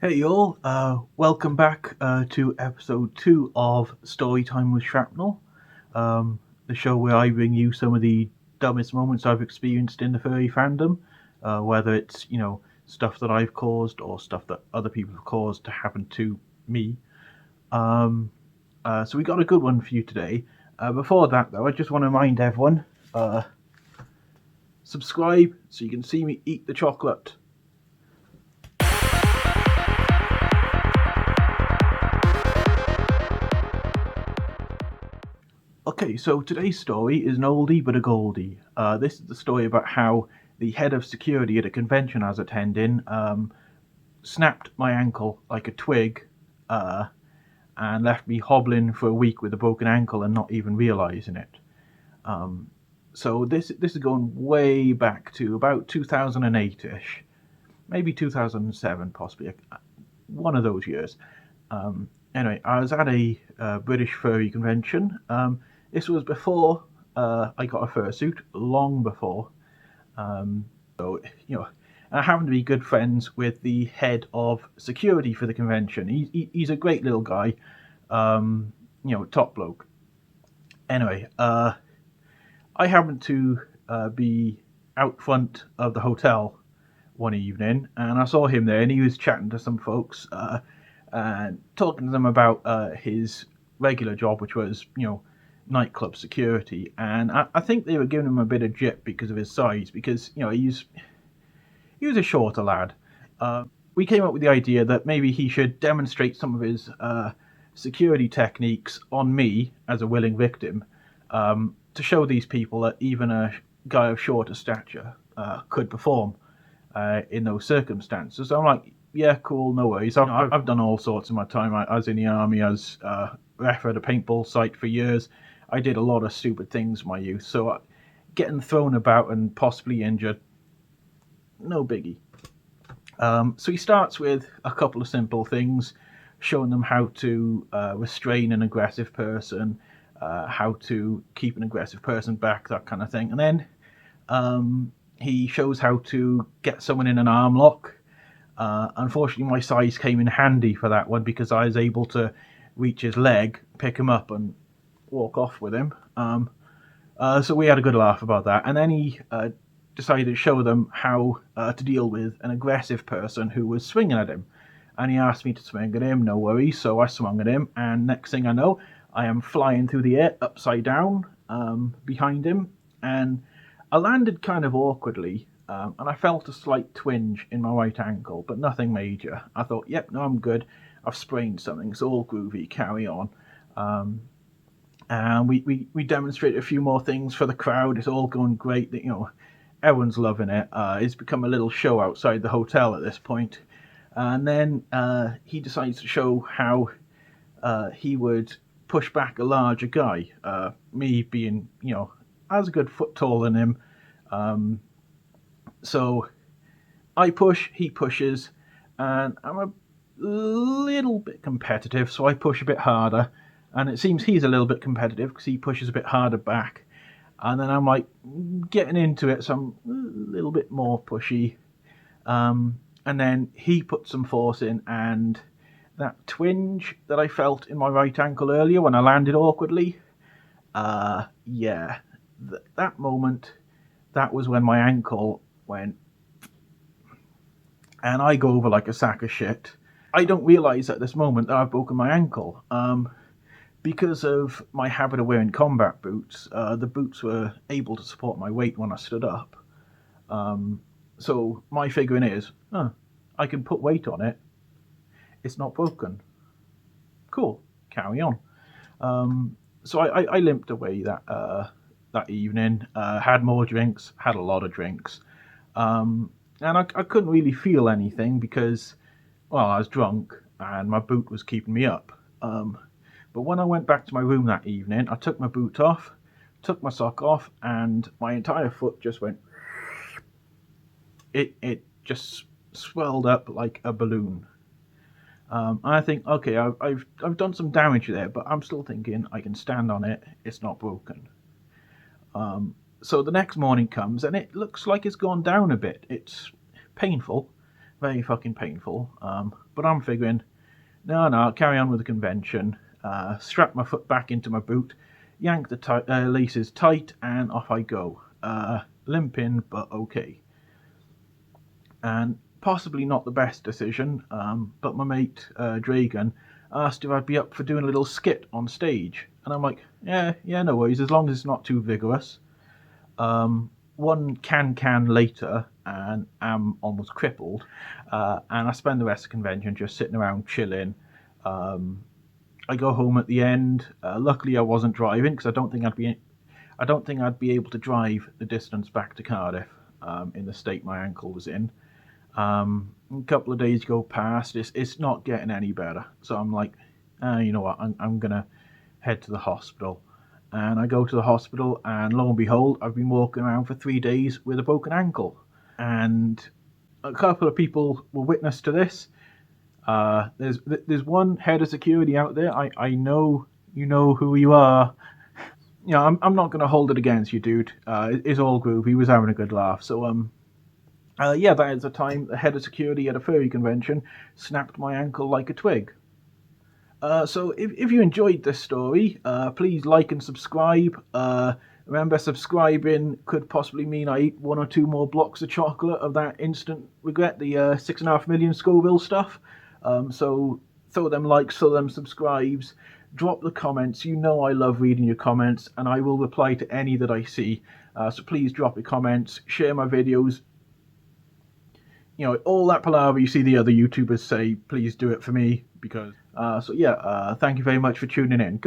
Hey y'all, welcome back to episode 2 of Storytime with Shrapnel, the show where I bring you some of the dumbest moments I've experienced in the furry fandom, whether it's, stuff that I've caused or stuff that other people have caused to happen to me. Um, so we got a good one for you today. Before that, though, I just want to remind everyone, subscribe so you can see me eat the chocolate. Okay, so today's story is an oldie but a goldie. This is the story about how the head of security at a convention I was attending snapped my ankle like a twig uh, and left me hobbling for a week with a broken ankle and not even realizing it. Um, so this is going way back to about 2008-ish, maybe 2007 possibly, one of those years. Anyway, I was at a British furry convention. This was before I got a fursuit, long before. So, I happened to be good friends with the head of security for the convention. He's a great little guy, top bloke. Anyway, I happened to be out front of the hotel one evening, and I saw him there, and he was chatting to some folks and talking to them about his regular job, which was, nightclub security. And I think they were giving him a bit of jip because of his size, because he was a shorter lad. We came up with the idea that maybe he should demonstrate some of his security techniques on me as a willing victim, to show these people that even a guy of shorter stature could perform in those circumstances. So I'm like, yeah, cool, no worries. I've done all sorts in my time. I was in the army, I was ref at a paintball site for years. I did a lot of stupid things in my youth. So getting thrown about and possibly injured, no biggie. So he starts with a couple of simple things, showing them how to restrain an aggressive person, how to keep an aggressive person back, that kind of thing. And then he shows how to get someone in an arm lock. Unfortunately, my size came in handy for that one because I was able to reach his leg, pick him up, and walk off with him. So we had a good laugh about that. And then he decided to show them how to deal with an aggressive person who was swinging at him. And he asked me to swing at him, no worries. So I swung at him, and next thing I know, I am flying through the air upside down behind him. And I landed kind of awkwardly, and I felt a slight twinge in my right ankle, but nothing major. I thought, yep, no, I'm good. I've sprained something. It's all groovy. Carry on. And we demonstrated a few more things for the crowd. It's all going great. Everyone's loving it. It's become a little show outside the hotel at this point. And then he decides to show how he would push back a larger guy. Me being, I was a good foot taller than him. So I push, he pushes, and I'm a little bit competitive, so I push a bit harder. And it seems he's a little bit competitive because he pushes a bit harder back. And then I'm like getting into it, so I'm a little bit more pushy. And then he put some force in, and that twinge that I felt in my right ankle earlier when I landed awkwardly, that moment, that was when my ankle went, and I go over like a sack of shit. I don't realise at this moment that I've broken my ankle. Because of my habit of wearing combat boots, the boots were able to support my weight when I stood up. So my figuring is, I can put weight on it. It's not broken. Cool. Carry on. So I limped away that evening. Had more drinks. Had a lot of drinks. And I couldn't really feel anything because, well, I was drunk and my boot was keeping me up. But when I went back to my room that evening, I took my boot off, took my sock off, and my entire foot just went. It just swelled up like a balloon. And I think, okay, I've done some damage there, but I'm still thinking I can stand on it. It's not broken. So the next morning comes, and it looks like it's gone down a bit. It's painful, very fucking painful. But I'm figuring, no, I'll carry on with the convention. Strap my foot back into my boot, yank the laces tight, and off I go. Limping, but okay. And possibly not the best decision, but my mate Dragan asked if I'd be up for doing a little skit on stage, and I'm like, yeah, no worries, as long as it's not too vigorous. One can later, and I'm almost crippled, and I spend the rest of the convention just sitting around chilling. I go home at the end. Luckily, I wasn't driving because I don't think I'd be able to drive the distance back to Cardiff in the state my ankle was in. A couple of days go past. It's not getting any better. So I'm like, you know what? I'm gonna head to the hospital. And I go to the hospital, and lo and behold, I've been walking around for 3 days with a broken ankle. And a couple of people were witness to this. There's one head of security out there. I know you know who you are. You know, I'm not gonna hold it against you, dude. It's all groovy. He was having a good laugh. So yeah, that is the time the head of security at a furry convention snapped my ankle like a twig. So if you enjoyed this story, please like and subscribe. Remember, subscribing could possibly mean I eat 1 or 2 more blocks of chocolate of that instant regret, the 6.5 million Scoville stuff. So throw them likes, throw them subscribes, drop the comments. You know I love reading your comments, and I will reply to any that I see. So please drop your comments, share my videos. You know, all that palaver you see the other YouTubers say, please do it for me, because so yeah, thank you very much for tuning in.